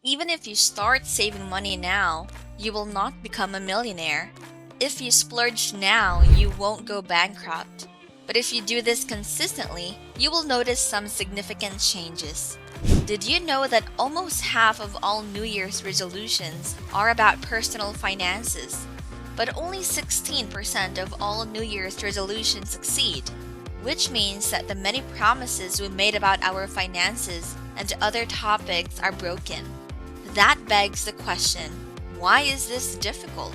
Even if you start saving money now, you will not become a millionaire. If you splurge now, you won't go bankrupt. But if you do this consistently, you will notice some significant changes. Did you know that almost half of all New Year's resolutions are about personal finances? But only 16% of all New Year's resolutions succeed, which means that the many promises we made about our finances and other topics are broken. That begs the question, why is this difficult?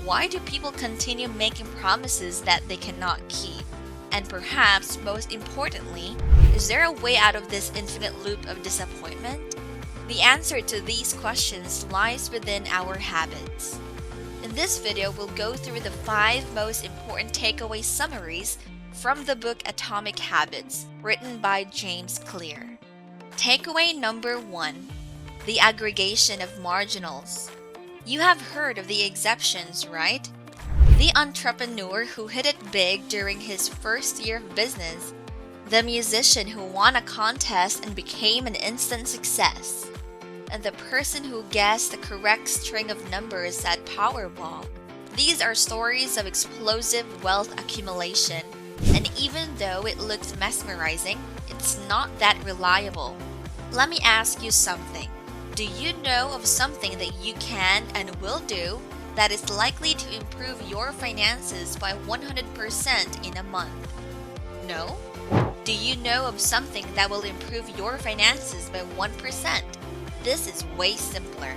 Why do people continue making promises that they cannot keep? And perhaps most importantly, is there a way out of this infinite loop of disappointment? The answer to these questions lies within our habits. In this video, we'll go through the 5 most important takeaway summaries from the book Atomic Habits, written by James Clear. Takeaway number 1. The aggregation of marginals. You have heard of the exceptions, right? The entrepreneur who hit it big during his first year of business, the musician who won a contest and became an instant success, and the person who guessed the correct string of numbers at Powerball. These are stories of explosive wealth accumulation, and even though it looks mesmerizing, it's not that reliable. Let me ask you something. Do you know of something that you can and will do that is likely to improve your finances by 100% in a month? No? Do you know of something that will improve your finances by 1%? This is way simpler.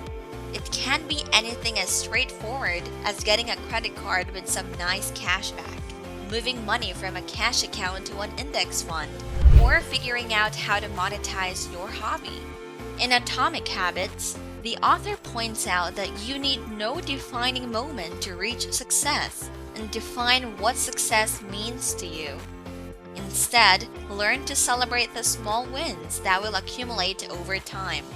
It can be anything as straightforward as getting a credit card with some nice cash back, moving money from a cash account to an index fund, or figuring out how to monetize your hobby. In Atomic Habits, the author points out that you need no defining moment to reach success and define what success means to you. Instead, learn to celebrate the small wins that will accumulate over time.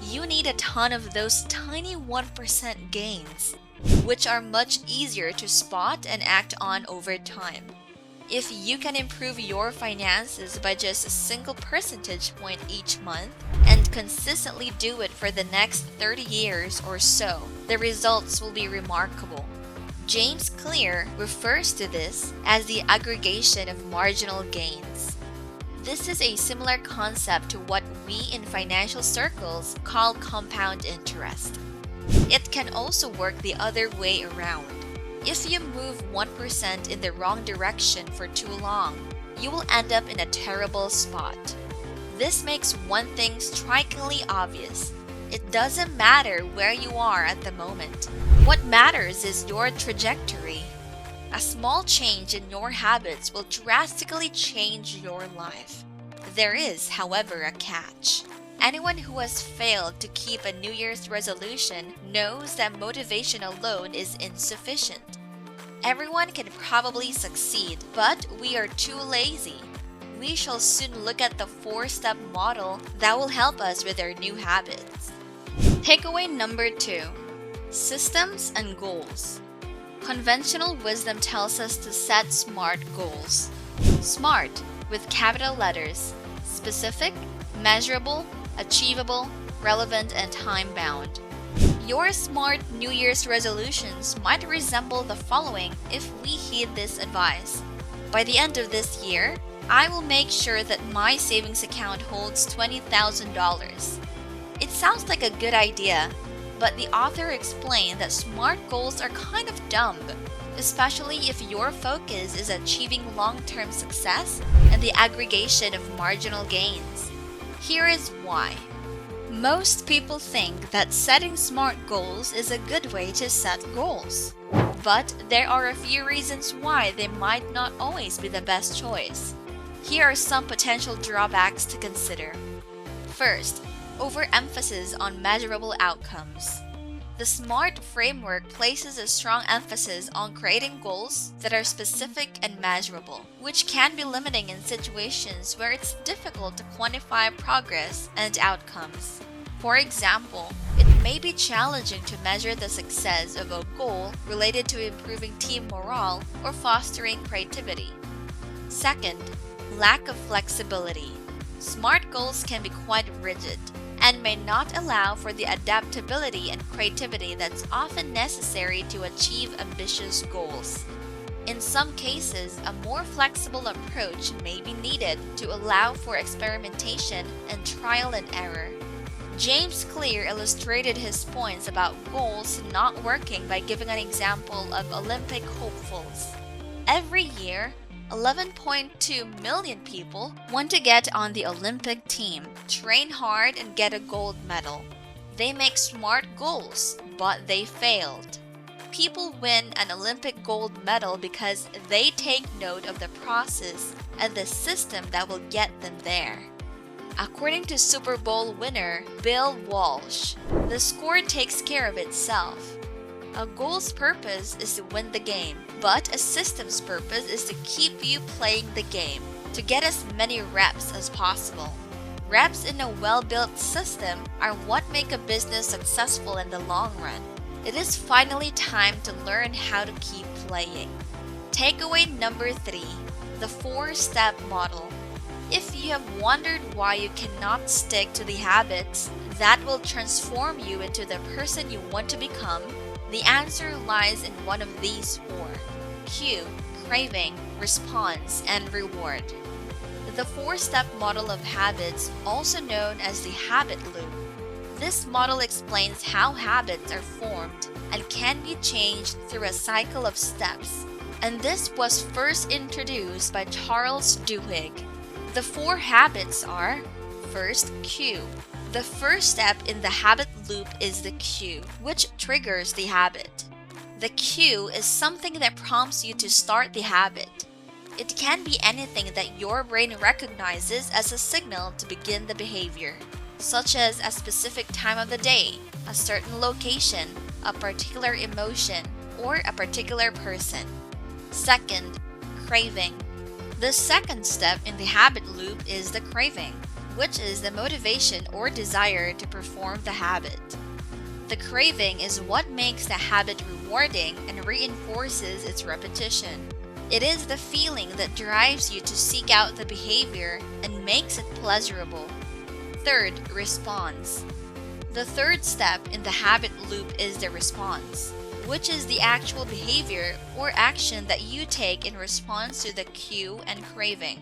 You need a ton of those tiny 1% gains, which are much easier to spot and act on over time. If you can improve your finances by just a single percentage point each month and consistently do it for the next 30 years or so, the results will be remarkable. James Clear refers to this as the aggregation of marginal gains. This is a similar concept to what we in financial circles call compound interest. It can also work the other way around. If you move 1% in the wrong direction for too long, you will end up in a terrible spot. This makes one thing strikingly obvious. It doesn't matter where you are at the moment. What matters is your trajectory. A small change in your habits will drastically change your life. There is, however, a catch. Anyone who has failed to keep a New Year's resolution knows that motivation alone is insufficient. Everyone can probably succeed, but we are too lazy. We shall soon look at the 4-step model that will help us with our new habits. Takeaway number 2. Systems and goals. Conventional wisdom tells us to set SMART goals. SMART with capital letters: specific, measurable, achievable, relevant, and time-bound. Your SMART New Year's resolutions might resemble the following if we heed this advice. By the end of this year, I will make sure that my savings account holds $20,000. It sounds like a good idea, but the author explained that SMART goals are kind of dumb, especially if your focus is achieving long-term success and the aggregation of marginal gains. Here is why. Most people think that setting SMART goals is a good way to set goals. But there are a few reasons why they might not always be the best choice. Here are some potential drawbacks to consider. First, overemphasis on measurable outcomes. The SMART framework places a strong emphasis on creating goals that are specific and measurable, which can be limiting in situations where it's difficult to quantify progress and outcomes. For example, it may be challenging to measure the success of a goal related to improving team morale or fostering creativity. Second, lack of flexibility. SMART goals can be quite rigid, and may not allow for the adaptability and creativity that's often necessary to achieve ambitious goals. In some cases, a more flexible approach may be needed to allow for experimentation and trial and error. James Clear illustrated his points about goals not working by giving an example of Olympic hopefuls. Every year, 11.2 million people want to get on the Olympic team, train hard, and get a gold medal. They make smart goals, but they failed. People win an Olympic gold medal because they take note of the process and the system that will get them there. According to Super Bowl winner Bill Walsh, the score takes care of itself. A goal's purpose is to win the game, but a system's purpose is to keep you playing the game, to get as many reps as possible. Reps in a well-built system are what make a business successful in the long run. It is finally time to learn how to keep playing. Takeaway number 3, the 4-step model. If you have wondered why you cannot stick to the habits that will transform you into the person you want to become, the answer lies in one of these 4: cue, craving, response, and reward. The 4-step model of habits, also known as the habit loop. This model explains how habits are formed and can be changed through a cycle of steps, and this was first introduced by Charles Duhigg. The 4 habits are: first, cue. The first step in the habit loop is the cue, which triggers the habit. The cue is something that prompts you to start the habit. It can be anything that your brain recognizes as a signal to begin the behavior, such as a specific time of the day, a certain location, a particular emotion, or a particular person. Second, craving. The second step in the habit loop is the craving, which is the motivation or desire to perform the habit. The craving is what makes the habit rewarding and reinforces its repetition. It is the feeling that drives you to seek out the behavior and makes it pleasurable. Third, response. The third step in the habit loop is the response, which is the actual behavior or action that you take in response to the cue and craving.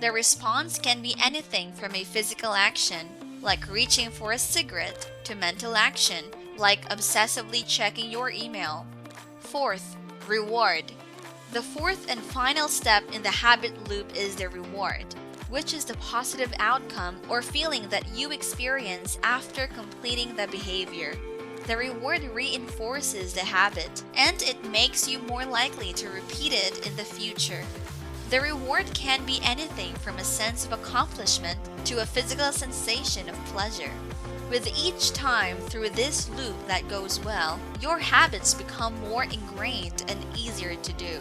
The response can be anything from a physical action, like reaching for a cigarette, to mental action, like obsessively checking your email. Fourth, reward. The fourth and final step in the habit loop is the reward, which is the positive outcome or feeling that you experience after completing the behavior. The reward reinforces the habit, and it makes you more likely to repeat it in the future. The reward can be anything from a sense of accomplishment to a physical sensation of pleasure. With each time through this loop that goes well, your habits become more ingrained and easier to do.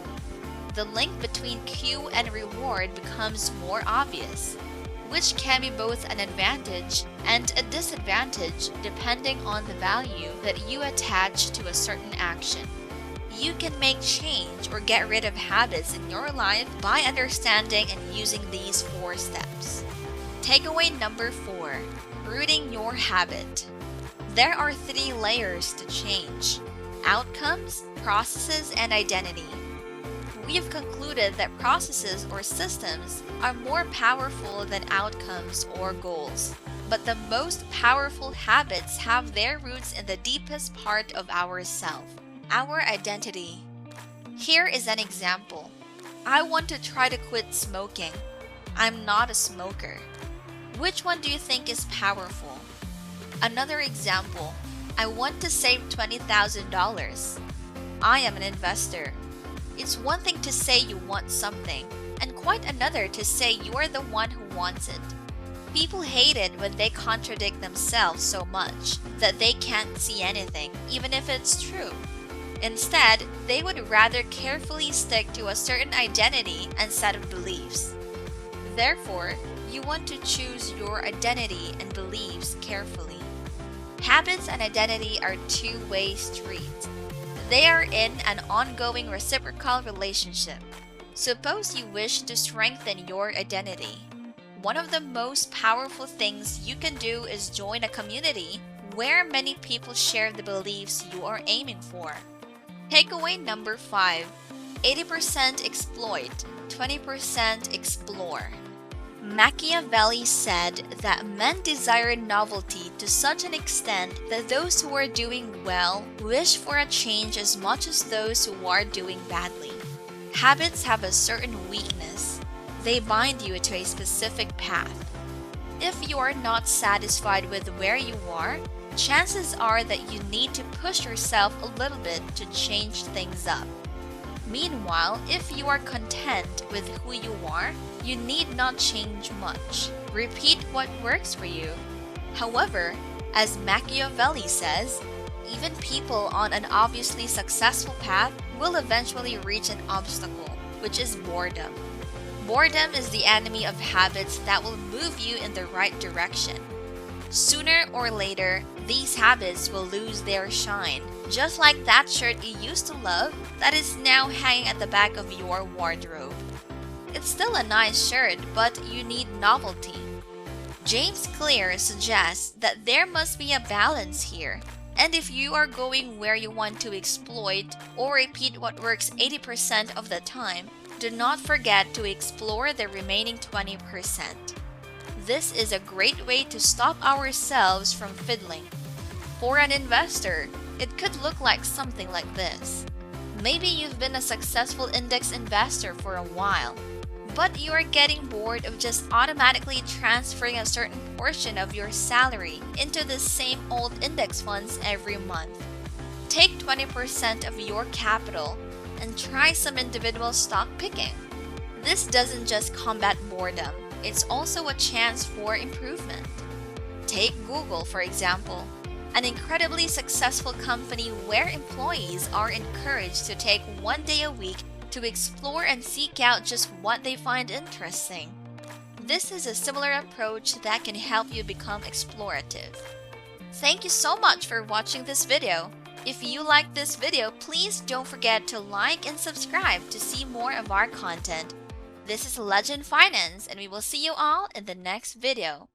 The link between cue and reward becomes more obvious, which can be both an advantage and a disadvantage depending on the value that you attach to a certain action. You can make change or get rid of habits in your life by understanding and using these 4 steps. Takeaway number 4, rooting your habit. There are 3 layers to change: outcomes, processes, and identity. We have concluded that processes or systems are more powerful than outcomes or goals. But the most powerful habits have their roots in the deepest part of ourself, our identity. Here is an example. I want to try to quit smoking. I'm not a smoker. Which one do you think is powerful? Another example. I want to save $20,000. I am an investor. It's one thing to say you want something, and quite another to say you are the one who wants it. People hate it when they contradict themselves so much that they can't see anything, even if it's true. Instead, they would rather carefully stick to a certain identity and set of beliefs. Therefore, you want to choose your identity and beliefs carefully. Habits and identity are two-way streets. They are in an ongoing reciprocal relationship. Suppose you wish to strengthen your identity. One of the most powerful things you can do is join a community where many people share the beliefs you are aiming for. Takeaway number 5. 80% exploit, 20% explore. Machiavelli said that men desire novelty to such an extent that those who are doing well wish for a change as much as those who are doing badly. Habits have a certain weakness. They bind you to a specific path. If you are not satisfied with where you are, chances are that you need to push yourself a little bit to change things up. Meanwhile, if you are content with who you are, you need not change much. Repeat what works for you. However, as Machiavelli says, even people on an obviously successful path will eventually reach an obstacle, which is boredom. Boredom is the enemy of habits that will move you in the right direction. Sooner or later, these habits will lose their shine, just like that shirt you used to love that is now hanging at the back of your wardrobe. It's still a nice shirt, but you need novelty. James Clear suggests that there must be a balance here, and if you are going where you want to exploit or repeat what works 80% of the time, do not forget to explore the remaining 20%. This is a great way to stop ourselves from fiddling. For an investor, it could look like something like this. Maybe you've been a successful index investor for a while, but you are getting bored of just automatically transferring a certain portion of your salary into the same old index funds every month. Take 20% of your capital and try some individual stock picking. This doesn't just combat boredom, it's also a chance for improvement. Take Google, for example, an incredibly successful company where employees are encouraged to take one day a week to explore and seek out just what they find interesting. This is a similar approach that can help you become explorative. Thank you so much for watching this video. If you like this video, please don't forget to like and subscribe to see more of our content. This is Legend Finance, and we will see you all in the next video.